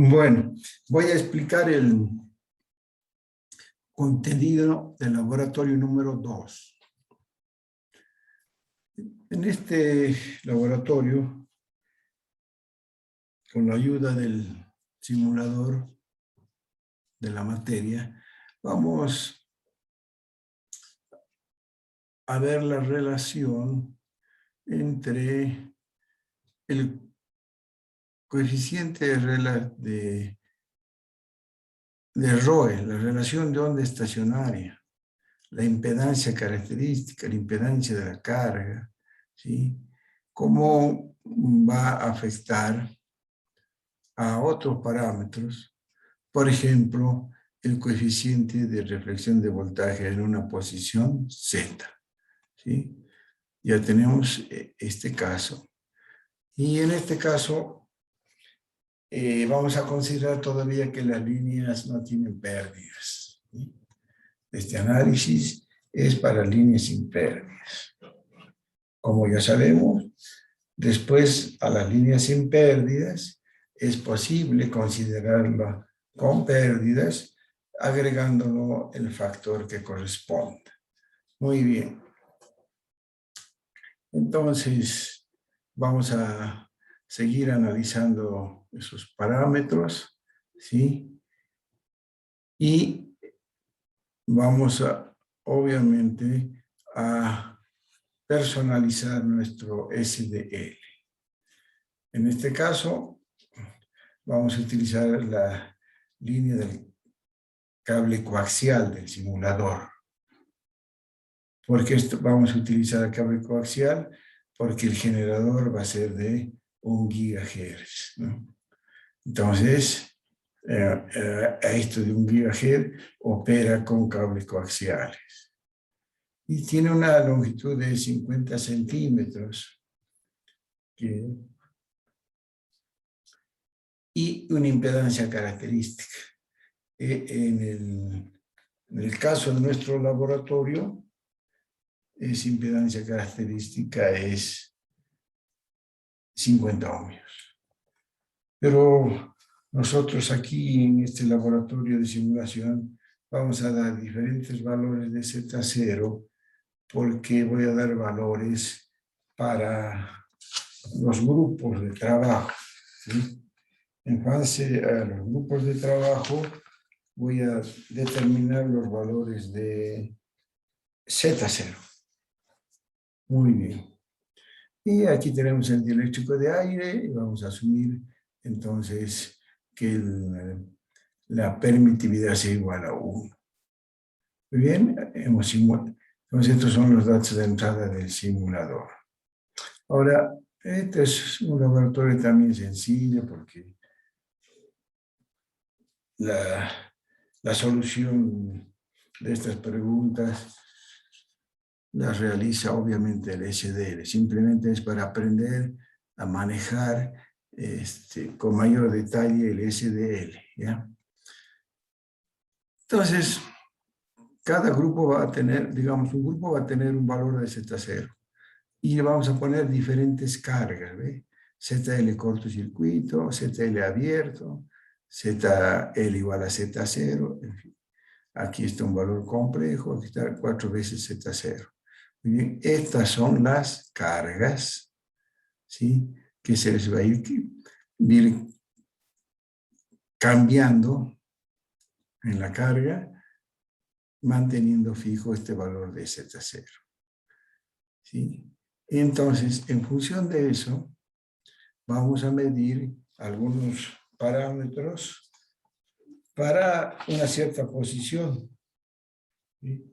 Bueno, voy a explicar el contenido del laboratorio número 2. En este laboratorio, con la ayuda del simulador de la materia, vamos a ver la relación entre el coeficiente de ROE, la relación de onda estacionaria, la impedancia característica, la impedancia de la carga, ¿sí? Cómo va a afectar a otros parámetros, por ejemplo, el coeficiente de reflexión de voltaje en una posición Z, ¿sí? Ya tenemos este caso. Y en este caso, vamos a considerar todavía que las líneas no tienen pérdidas, ¿sí? Este análisis es para líneas sin pérdidas. Como ya sabemos, después a las líneas sin pérdidas es posible considerarla con pérdidas agregándolo el factor que corresponda. Muy bien. Entonces, vamos a seguir analizando esos parámetros, ¿sí? Y vamos a, obviamente, a personalizar nuestro SDL. En este caso, vamos a utilizar la línea del cable coaxial del simulador. ¿Por qué vamos a utilizar el cable coaxial? Porque el generador va a ser de 1 GHz, ¿no? Entonces, esto de 1 GHz opera con cables coaxiales. Y tiene una longitud de 50 centímetros. Y una impedancia característica. En el caso de nuestro laboratorio, esa impedancia característica es 50 ohmios. Pero nosotros aquí en este laboratorio de simulación vamos a dar diferentes valores de Z0 porque voy a dar valores para los grupos de trabajo, ¿sí? En base a los grupos de trabajo voy a determinar los valores de Z0. Muy bien. Y aquí tenemos el dieléctrico de aire y vamos a asumir entonces que la permitividad sea igual a 1. Muy bien, entonces estos son los datos de entrada del simulador. Ahora, este es un laboratorio también sencillo porque la solución de estas preguntas las realiza obviamente el SDL. Simplemente es para aprender a manejar con mayor detalle el SDL, ¿ya? Entonces, cada grupo va a tener, digamos, un grupo va a tener un valor de Z0 y le vamos a poner diferentes cargas, ¿ve? ZL cortocircuito, ZL abierto, ZL igual a Z0, en fin. Aquí está un valor complejo, aquí está 4 veces Z0. Muy bien, estas son las cargas, ¿sí? Que se les va a ir cambiando en la carga, manteniendo fijo este valor de Z0. ¿Sí? Entonces, en función de eso, vamos a medir algunos parámetros para una cierta posición. ¿Sí?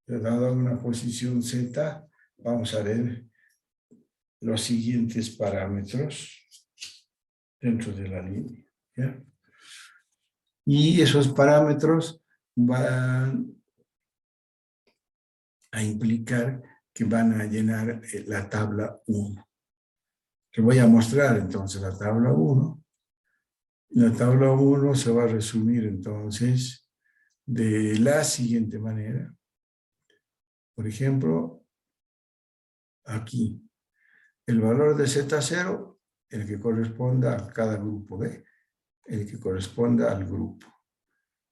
Dada una posición Z, vamos a ver los siguientes parámetros dentro de la línea, ¿ya? Y esos parámetros van a implicar que van a llenar la tabla 1. Que voy a mostrar entonces la tabla 1. La tabla 1 se va a resumir entonces de la siguiente manera. Por ejemplo, aquí, el valor de Z0, el que corresponda a cada grupo B, el que corresponda al grupo.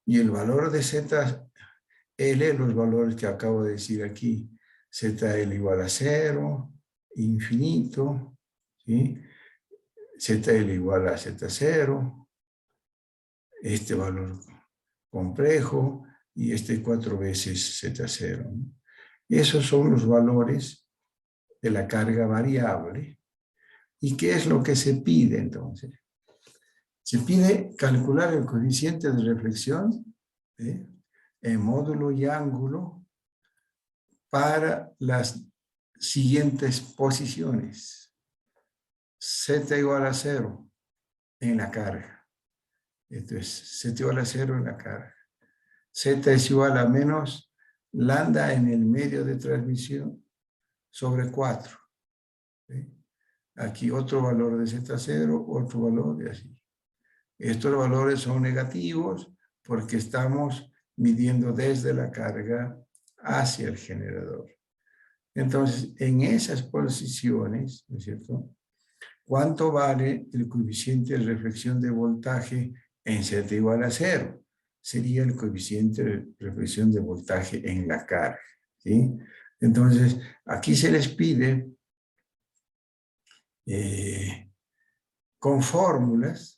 Y el valor de ZL, los valores que acabo de decir aquí, ZL igual a 0, infinito, ¿sí? ZL igual a Z0, este valor complejo, y este 4 veces Z0. ¿No? Y esos son los valores de la carga variable. ¿Y qué es lo que se pide entonces? Se pide calcular el coeficiente de reflexión en módulo y ángulo para las siguientes posiciones. Z igual a 0 en la carga. Esto es Z igual a 0 en la carga. Z es igual a menos lambda en el medio de transmisión sobre 4. ¿Sí? Aquí otro valor de Z0, otro valor de así. Estos valores son negativos porque estamos midiendo desde la carga hacia el generador. Entonces, en esas posiciones, ¿no es cierto? ¿Cuánto vale el coeficiente de reflexión de voltaje en Z igual a 0? Sería el coeficiente de reflexión de voltaje en la carga, ¿sí? Entonces, aquí se les pide con fórmulas,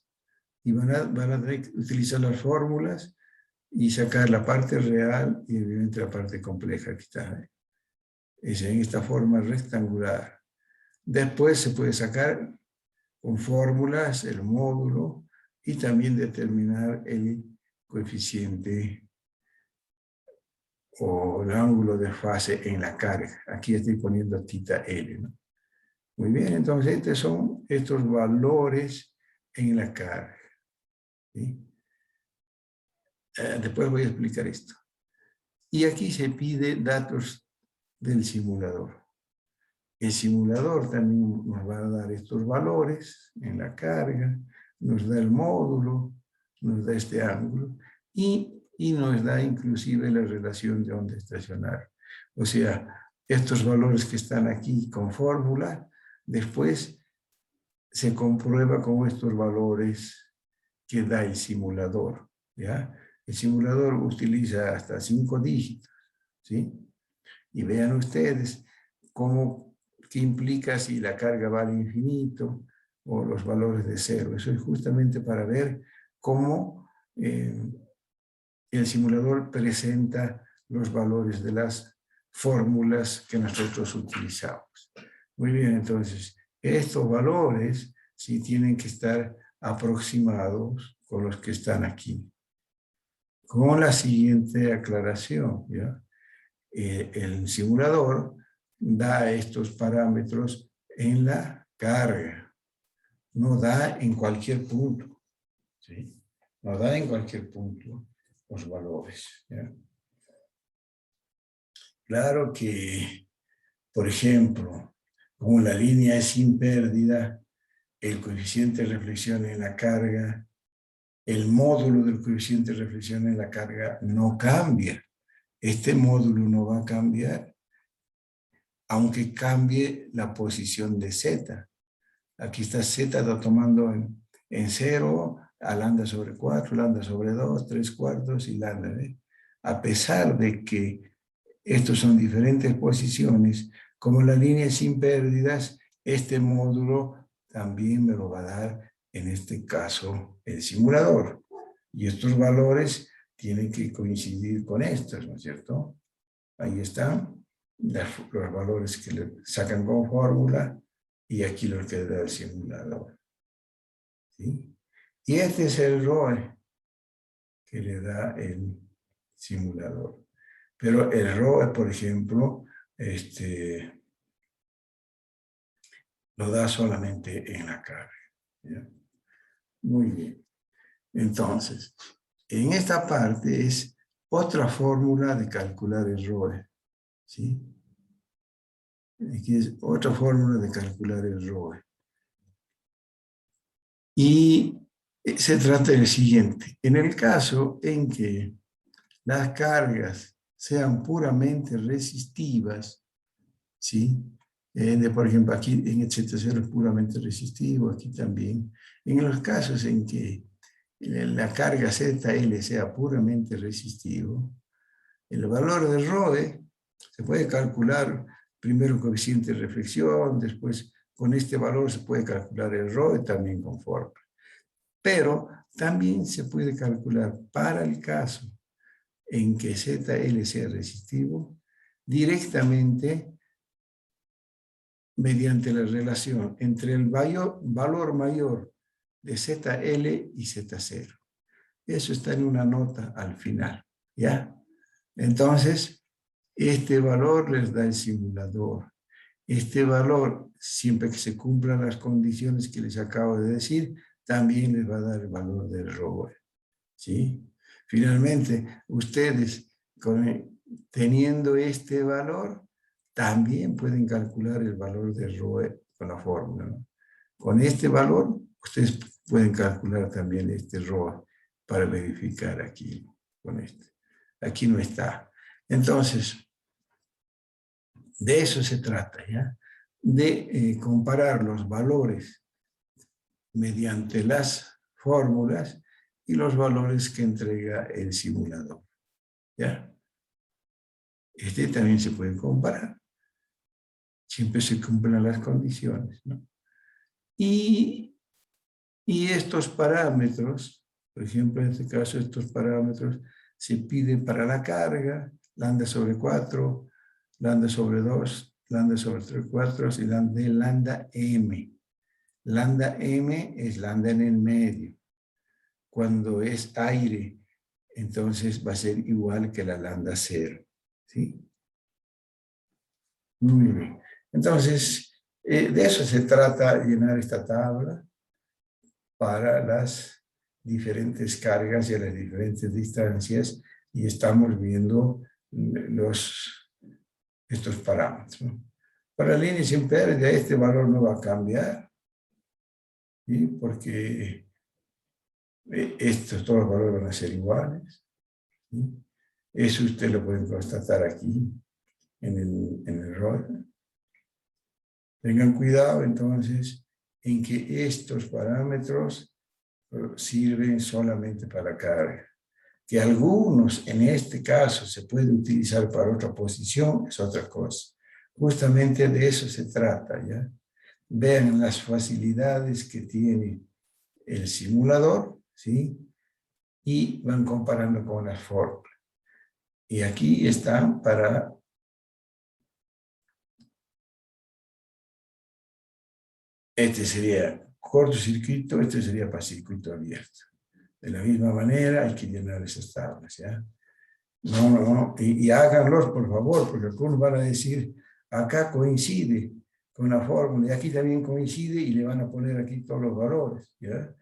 y van a tener que utilizar las fórmulas y sacar la parte real y evidentemente la parte compleja que está. Es en esta forma rectangular. Después se puede sacar con fórmulas el módulo y también determinar el coeficiente o el ángulo de fase en la carga. Aquí estoy poniendo θ L, ¿no? Muy bien, entonces estos son estos valores en la carga. ¿Sí? Después voy a explicar esto. Y aquí se pide datos del simulador. El simulador también nos va a dar estos valores en la carga, nos da el módulo, nos da este ángulo y nos da inclusive la relación de onda estacionaria. O sea, estos valores que están aquí con fórmula, después se comprueba con estos valores que da el simulador. ¿Ya? El simulador utiliza hasta 5 dígitos, ¿sí? Y vean ustedes cómo, qué implica si la carga va al infinito o los valores de 0. Eso es justamente para ver cómo el simulador presenta los valores de las fórmulas que nosotros utilizamos. Muy bien, entonces, estos valores sí tienen que estar aproximados con los que están aquí. Con la siguiente aclaración, ¿ya? El simulador da estos parámetros en la carga, no da en cualquier punto, ¿sí? No da en cualquier punto los valores, ¿ya? Claro que, por ejemplo, como la línea es sin pérdida, el coeficiente de reflexión en la carga, el módulo del coeficiente de reflexión en la carga no cambia. Este módulo no va a cambiar, aunque cambie la posición de Z. Aquí está Z está tomando en 0, a lambda sobre 4, lambda sobre 2, 3 cuartos y lambda. A pesar de que estos son diferentes posiciones, como la línea es sin pérdidas, este módulo también me lo va a dar, en este caso, el simulador. Y estos valores tienen que coincidir con estos, ¿no es cierto? Ahí están los valores que le sacan con fórmula y aquí los que da el simulador. ¿Sí? Y este es el ROE que le da el simulador. Pero el ROE, por ejemplo, lo da solamente en la carga. ¿Ya? Muy bien. Entonces, en esta parte es otra fórmula de calcular el ROE. ¿Sí? Aquí es otra fórmula de calcular el ROE. Y se trata del siguiente. En el caso en que las cargas sean puramente resistivas, ¿sí? Por ejemplo, aquí en el Z0 es puramente resistivo, aquí también. En los casos en que la carga ZL sea puramente resistivo, el valor de ρ se puede calcular primero el coeficiente de reflexión, después con este valor se puede calcular el ρ también con fórmula. Pero también se puede calcular para el caso en que ZL sea resistivo, directamente mediante la relación entre el valor mayor de ZL y Z0. Eso está en una nota al final, ¿ya? Entonces, este valor les da el simulador. Este valor, siempre que se cumplan las condiciones que les acabo de decir, también les va a dar el valor del ROE, ¿sí? Finalmente, ustedes, teniendo este valor, también pueden calcular el valor del ROE con la fórmula, ¿no? Con este valor, ustedes pueden calcular también este ROE para verificar aquí, con este. Aquí no está. Entonces, de eso se trata, ¿ya? De comparar los valores mediante las fórmulas y los valores que entrega el simulador, ¿ya? Este también se puede comparar. Siempre se cumplen las condiciones, ¿no? Y estos parámetros, por ejemplo, en este caso, estos parámetros se piden para la carga, lambda sobre 4, lambda sobre 2, lambda sobre 3 cuartos y lambda m. Lambda m es lambda en el medio. Cuando es aire, entonces va a ser igual que la lambda 0. ¿Sí? Muy bien. Entonces, de eso se trata, llenar esta tabla para las diferentes cargas y a las diferentes distancias, y estamos viendo estos parámetros, ¿no? Para la línea sin pérdida, este valor no va a cambiar, ¿sí? Porque todos los valores van a ser iguales, ¿sí? Eso usted lo pueden constatar aquí en el ROE. Tengan cuidado entonces en que estos parámetros sirven solamente para carga. Que algunos, en este caso, se pueden utilizar para otra posición, es otra cosa. Justamente de eso se trata, ¿ya? Vean las facilidades que tiene el simulador, ¿sí? Y van comparando con las fórmulas. Y aquí están para... Este sería cortocircuito, este sería para circuito abierto. De la misma manera hay que llenar esas tablas, ¿ya? No, y háganlos, por favor, porque algunos van a decir, acá coincide con la fórmula, y aquí también coincide, y le van a poner aquí todos los valores, ¿ya?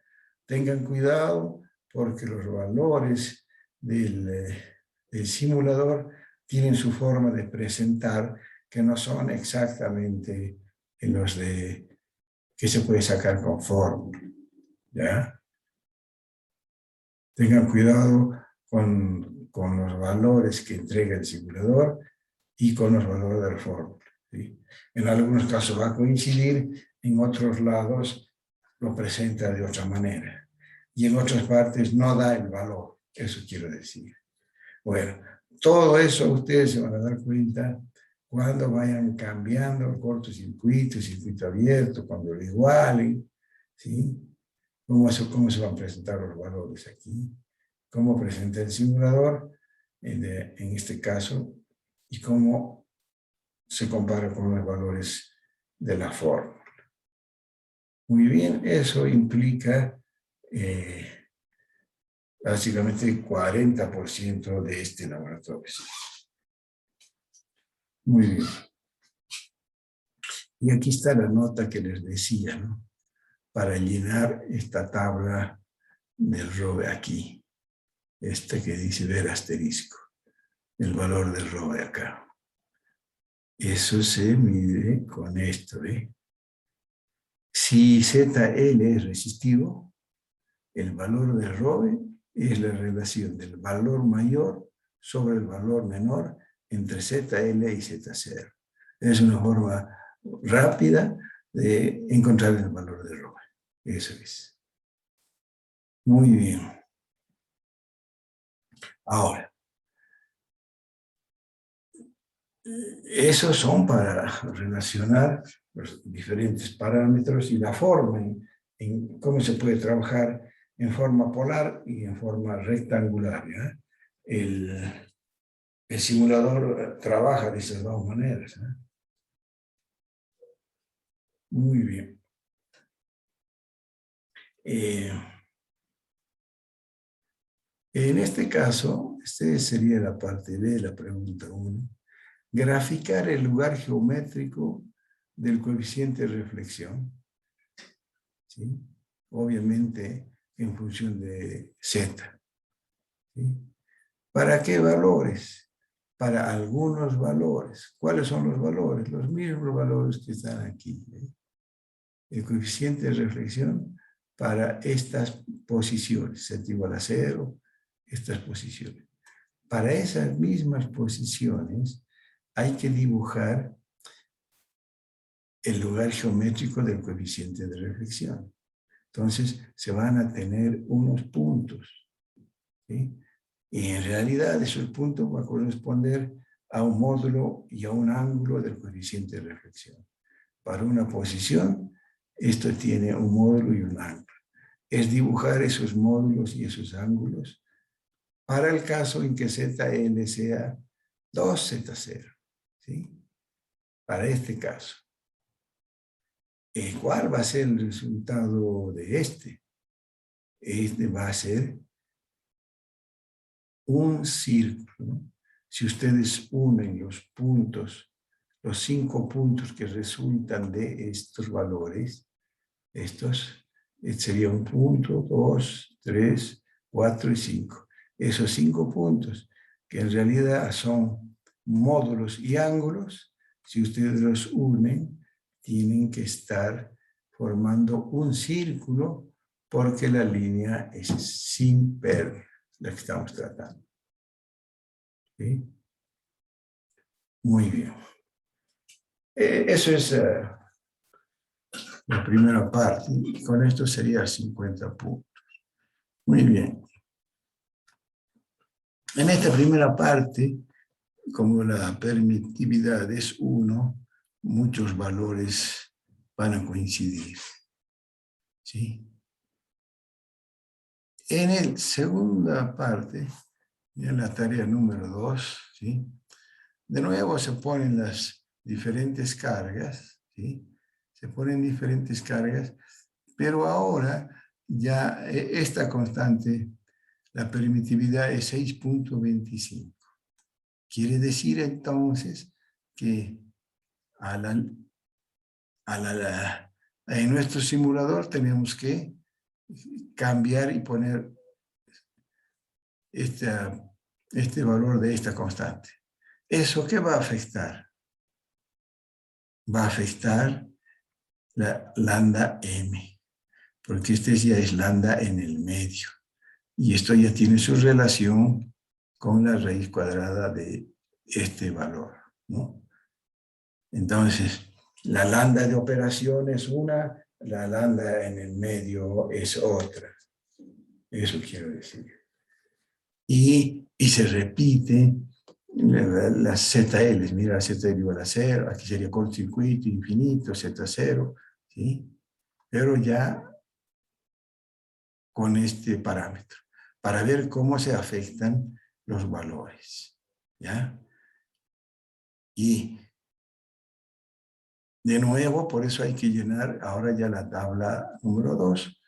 Tengan cuidado, porque los valores del simulador tienen su forma de presentar, que no son exactamente los que se puede sacar con fórmula, ¿ya? Tengan cuidado con los valores que entrega el simulador y con los valores de la fórmula, ¿sí? En algunos casos va a coincidir, en otros lados lo presenta de otra manera. Y en otras partes no da el valor, eso quiero decir. Bueno, todo eso ustedes se van a dar cuenta cuando vayan cambiando el cortocircuito, el circuito abierto, cuando lo igualen, ¿sí? ¿Cómo se van a presentar los valores aquí? ¿Cómo presenta el simulador en este caso? Y cómo se compara con los valores de la fórmula. Muy bien, eso implica básicamente el 40% de este laboratorio. Muy bien. Y aquí está la nota que les decía, ¿no? Para llenar esta tabla del ROE aquí. Este que dice ver asterisco. El valor del ROE acá. Eso se mide con esto, ¿ve? Si ZL es resistivo, el valor del ROE es la relación del valor mayor sobre el valor menor entre ZL y Z0. Es una forma rápida de encontrar el valor del ROE. Eso es. Muy bien. Ahora, esos son para relacionar los diferentes parámetros y la forma en cómo se puede trabajar en forma polar y en forma rectangular. ¿Ya? El simulador trabaja de esas dos maneras. ¿Ya? Muy bien. En este caso, esta sería la parte B de la pregunta 1. Graficar el lugar geométrico del coeficiente de reflexión. ¿Sí? Obviamente en función de Z. ¿Sí? ¿Para qué valores? Para algunos valores. ¿Cuáles son los valores? Los mismos valores que están aquí. El coeficiente de reflexión para estas posiciones, Z igual a 0, estas posiciones. Para esas mismas posiciones hay que dibujar el lugar geométrico del coeficiente de reflexión. Entonces se van a tener unos puntos. ¿Sí? Y en realidad esos puntos van a corresponder a un módulo y a un ángulo del coeficiente de reflexión. Para una posición, esto tiene un módulo y un ángulo. Es dibujar esos módulos y esos ángulos para el caso en que ZL sea 2Z0. ¿Sí? Para este caso. ¿Cuál va a ser el resultado de este? Este va a ser un círculo. Si ustedes unen los puntos, los 5 puntos que resultan de estos valores, estos sería un punto, 2, 3, 4 y 5. Esos 5 puntos, que en realidad son módulos y ángulos, si ustedes los unen, tienen que estar formando un círculo porque la línea es sin pérdida, la que estamos tratando. ¿Sí? Muy bien. Eso es la primera parte. Y con esto sería 50 puntos. Muy bien. En esta primera parte, como la permitividad es 1, muchos valores van a coincidir. ¿Sí? En la segunda parte, en la tarea número 2, ¿sí? De nuevo se ponen las diferentes cargas, ¿sí? Se ponen diferentes cargas, pero ahora ya esta constante, la permitividad es 6.25. Quiere decir entonces que en nuestro simulador tenemos que cambiar y poner este valor de esta constante. ¿Eso qué va a afectar? Va a afectar la lambda m, porque este ya es lambda en el medio. Y esto ya tiene su relación con la raíz cuadrada de este valor, ¿no? Entonces, la lambda de operación es una, la lambda en el medio es otra. Eso quiero decir. Y se repite las ZL, mira, ZL igual a 0, aquí sería cortocircuito, infinito, Z0, ¿sí? Pero ya con este parámetro, para ver cómo se afectan los valores, ¿ya? Y de nuevo, por eso hay que llenar ahora ya la tabla número 2,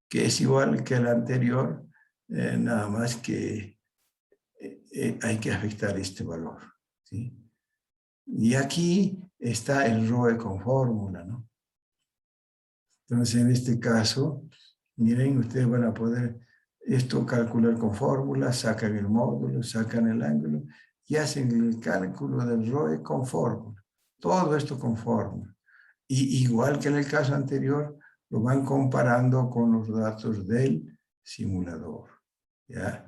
que es igual que la anterior, nada más que hay que afectar este valor, ¿sí? Y aquí está el ROE con fórmula, ¿no? Entonces, en este caso, miren, ustedes van a poder esto calcular con fórmula, sacan el módulo, sacan el ángulo y hacen el cálculo del ROE con fórmula. Todo esto con fórmula. Y igual que en el caso anterior, lo van comparando con los datos del simulador, ¿ya?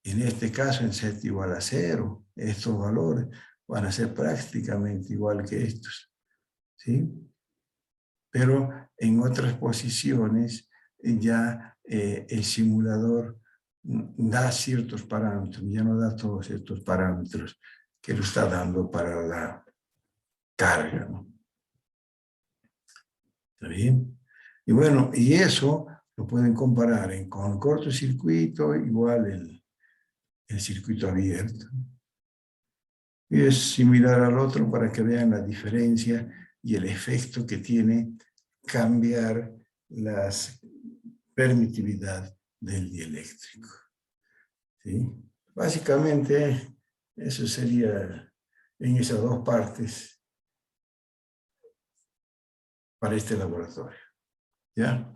En este caso, en Z igual a 0, estos valores van a ser prácticamente igual que estos, ¿sí? Pero en otras posiciones ya el simulador da ciertos parámetros, ya no da todos estos parámetros que lo está dando para la carga, ¿no? ¿Está bien? Y bueno, y eso lo pueden comparar con cortocircuito, igual el circuito abierto. Y es similar al otro para que vean la diferencia y el efecto que tiene cambiar la permitividad del dieléctrico. ¿Sí? Básicamente, eso sería en esas dos partes para este laboratorio. ¿Ya?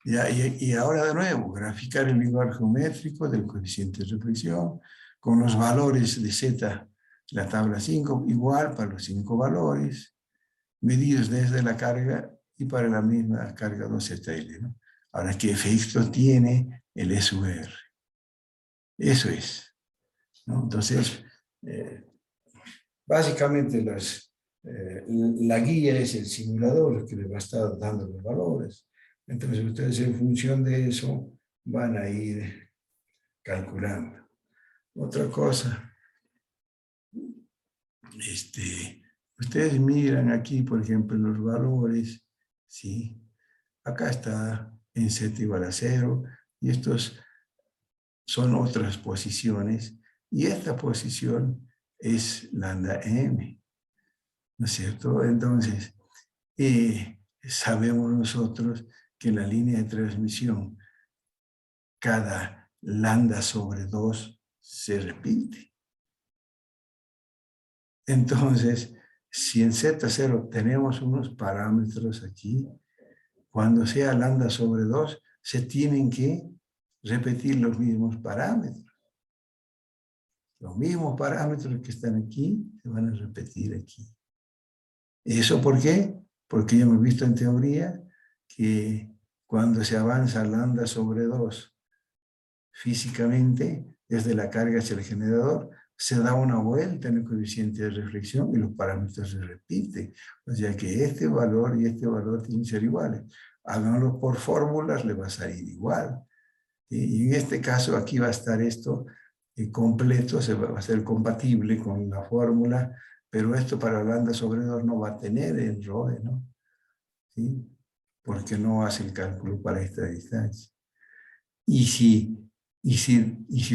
Y ahora de nuevo, graficar el igual geométrico del coeficiente de reflexión con los valores de Z, la tabla 5, igual para los 5 valores, medidos desde la carga y para la misma carga 2ZL, ¿no? Ahora, ¿qué efecto tiene el SUR? Eso es, ¿no? Entonces, básicamente la guía es el simulador que les va a estar dando los valores. Entonces ustedes en función de eso van a ir calculando. Otra cosa, ustedes miran aquí, por ejemplo, los valores, ¿sí? Acá está en Z igual a 0, y estos son otras posiciones, y esta posición es lambda m, ¿no es cierto? Entonces, sabemos nosotros que en la línea de transmisión cada lambda sobre 2 se repite. Entonces, si en Z0 tenemos unos parámetros aquí, cuando sea lambda sobre 2, se tienen que repetir los mismos parámetros. Los mismos parámetros que están aquí se van a repetir aquí. ¿Eso por qué? Porque ya hemos visto en teoría que cuando se avanza lambda sobre 2 físicamente, desde la carga hacia el generador, se da una vuelta en el coeficiente de reflexión y los parámetros se repiten. O sea que este valor y este valor tienen que ser iguales. Háganlo por fórmulas, le va a salir igual. Y en este caso aquí va a estar esto completo, va a ser compatible con la fórmula, pero esto para lambda sobre 2 no va a tener el ROE, ¿no? ¿Sí? Porque no hace el cálculo para esta distancia. Y si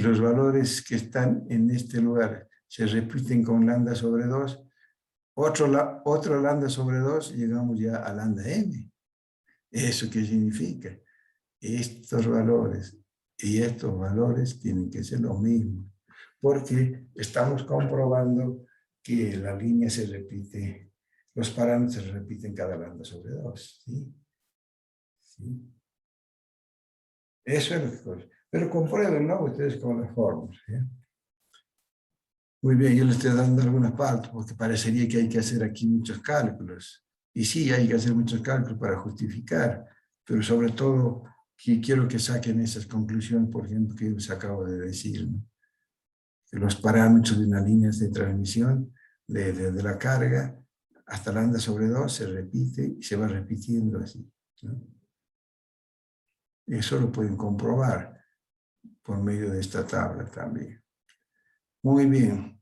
los valores que están en este lugar se repiten con lambda sobre 2, otro lambda sobre 2, llegamos ya a lambda m. ¿Eso qué significa? Estos valores y estos valores tienen que ser los mismos, porque estamos comprobando que la línea se repite, los parámetros se repiten cada lambda sobre 2. ¿Sí? ¿Sí? Eso es lo que ocurre. Pero compruébenlo ustedes con las fórmulas. ¿Sí? Muy bien, yo les estoy dando algunas partes, porque parecería que hay que hacer aquí muchos cálculos. Y sí, hay que hacer muchos cálculos para justificar, pero sobre todo que quiero que saquen esas conclusiones, por ejemplo, que les acabo de decir, ¿no? Que los parámetros de una línea de transmisión, desde la carga hasta lambda sobre 2, se repite y se va repitiendo así, ¿no? Eso lo pueden comprobar por medio de esta tabla también. Muy bien.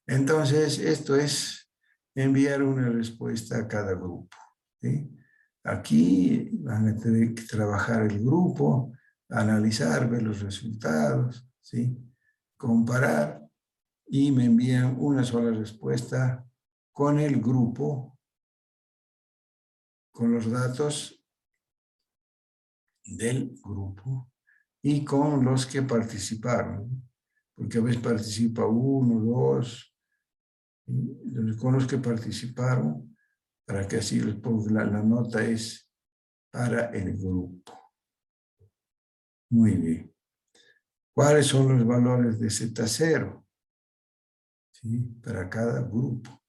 Entonces, esto es enviar una respuesta a cada grupo. ¿Sí? Aquí van a tener que trabajar el grupo, analizar, ver los resultados, ¿sí? Comparar, y me envían una sola respuesta con el grupo, con los datos del grupo y con los que participaron. Porque a veces participa uno, dos, con los que participaron, para que así les ponga la nota es para el grupo. Muy bien. ¿Cuáles son los valores de Z0? ¿Sí? Para cada grupo.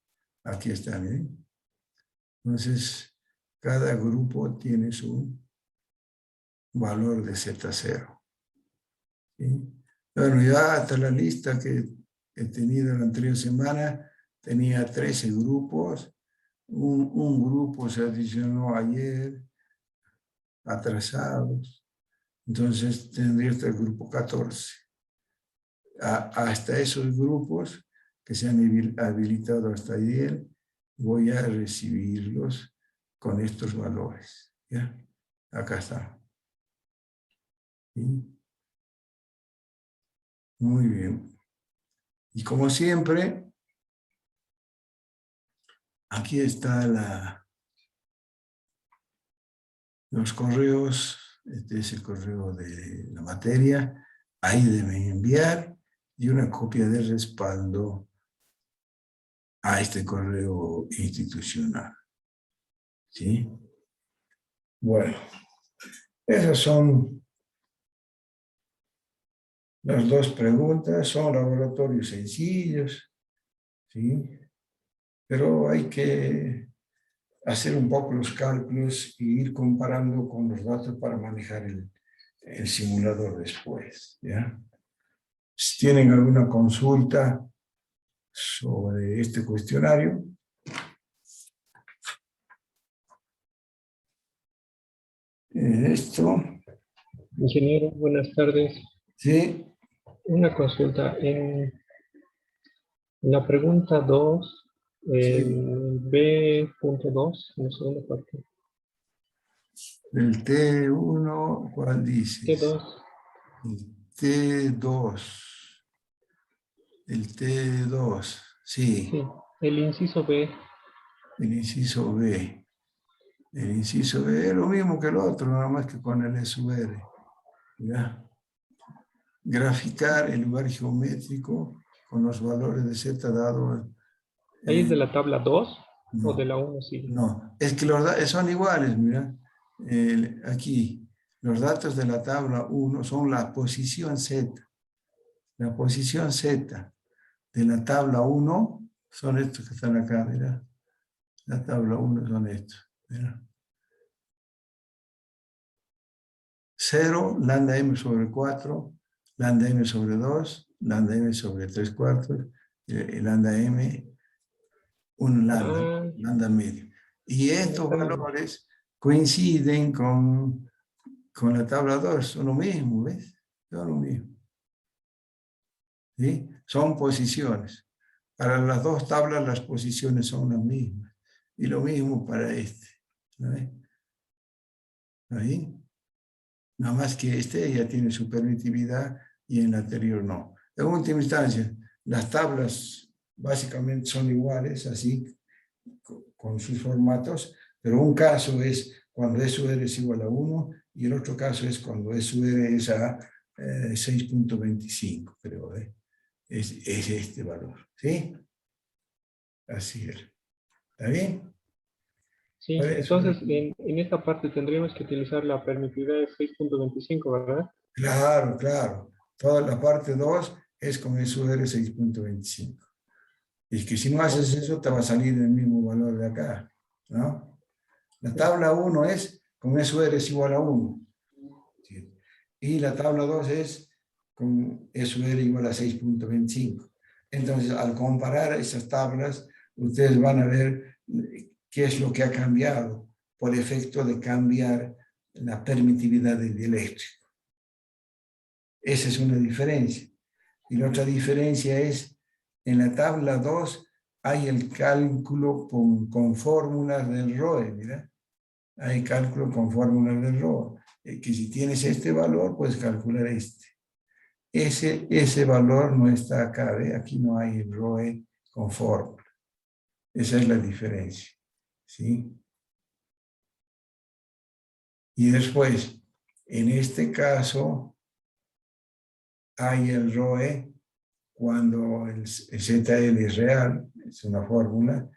Aquí están, ¿eh? Entonces, cada grupo tiene su valor de Z0. ¿Sí? Bueno, ya hasta la lista que he tenido la anterior semana, tenía 13 grupos. Un grupo se adicionó ayer, atrasados. Entonces tendría hasta el grupo 14. Hasta esos grupos que se han habilitado hasta ayer, voy a recibirlos con estos valores. ¿Ya? Acá está. ¿Sí? Muy bien. Y como siempre, aquí está los correos. Este es el correo de la materia. Ahí deben enviar y una copia de respaldo a este correo institucional. ¿Sí? Bueno, esas son las dos preguntas. Son laboratorios sencillos, ¿sí? Pero hay que hacer un poco los cálculos y ir comparando con los datos para manejar el simulador después, ¿ya? Si tienen alguna consulta sobre este cuestionario. Esto, Ingeniero, buenas tardes. sí, Una consulta. En la pregunta 2, sí, B.2, en la segunda parte. el T1, ¿cuál dices? T2, El T2, el T2, sí, sí. El inciso B, el inciso B. El inciso B es lo mismo que el otro, nada más que con el SVR. ¿Ya? Graficar el lugar geométrico con los valores de Z dado. ¿ahí es de la tabla 2 o de No, la 1 sigue? no, es que son iguales, mira. Aquí, los datos de la tabla 1 son la posición Z. La posición Z de la tabla 1 son estos que están acá, mira. La tabla 1 son estos, mira. 0, lambda m sobre 4, lambda m sobre 2, lambda m sobre 3 cuartos, lambda m, un lambda, Ah, lambda medio. Y estos están, valores coinciden con la tabla 2, son lo mismo, ¿ves? Son lo mismo. ¿Sí? Son posiciones. Para las dos tablas las posiciones son las mismas. Y lo mismo para este. ¿No ves? ¿Ahí? Nada más que este ya tiene su permitividad y en la anterior no. En última instancia, las tablas básicamente son iguales, así, con sus formatos, pero un caso es cuando SUR es igual a 1 y el otro caso es cuando SUR es a 6.25, creo. Es este valor. ¿Sí? Así es. ¿Está bien? sí. Por eso, Entonces, en esta parte tendríamos que utilizar la permitividad de 6.25, ¿verdad? claro, claro. Toda la parte 2 es con SUR 6.25. Y es que si no haces Oh, eso, te va a salir el mismo valor de acá, ¿no? La sí. tabla 1 es con SUR es igual a 1. ¿Sí? Y la tabla 2 es con SUR igual a 6.25. Entonces, al comparar esas tablas, ustedes van a ver qué es lo que ha cambiado por efecto de cambiar la permitividad del dieléctrico. Esa es una diferencia. Y la otra diferencia es, en la tabla 2 hay el cálculo con fórmulas del ROE, mira. Hay cálculo con fórmulas del ROE. Que si tienes este valor, puedes calcular este. Ese valor no está acá, ¿ve? Aquí no hay el ROE con fórmula. Esa es la diferencia, ¿sí? Y después, en este caso, hay el ROE cuando el ZL es real, es una fórmula,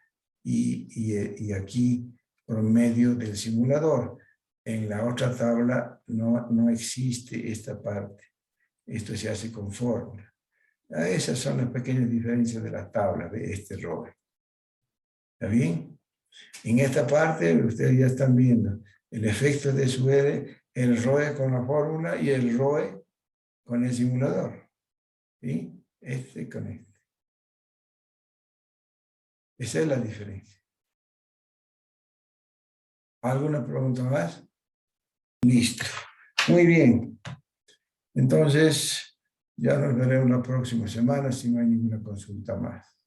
y aquí por medio del simulador. En la otra tabla no existe esta parte. Esto se hace con fórmula. Esas son las pequeñas diferencias de la tabla de este ROE. ¿Está bien? En esta parte ustedes ya están viendo el efecto de su R, el ROE con la fórmula y el ROE con el simulador. ¿Sí? Este con este. Esa es la diferencia. ¿Alguna pregunta más? Listo. Muy bien. Entonces, ya nos veremos la próxima semana si no hay ninguna consulta más.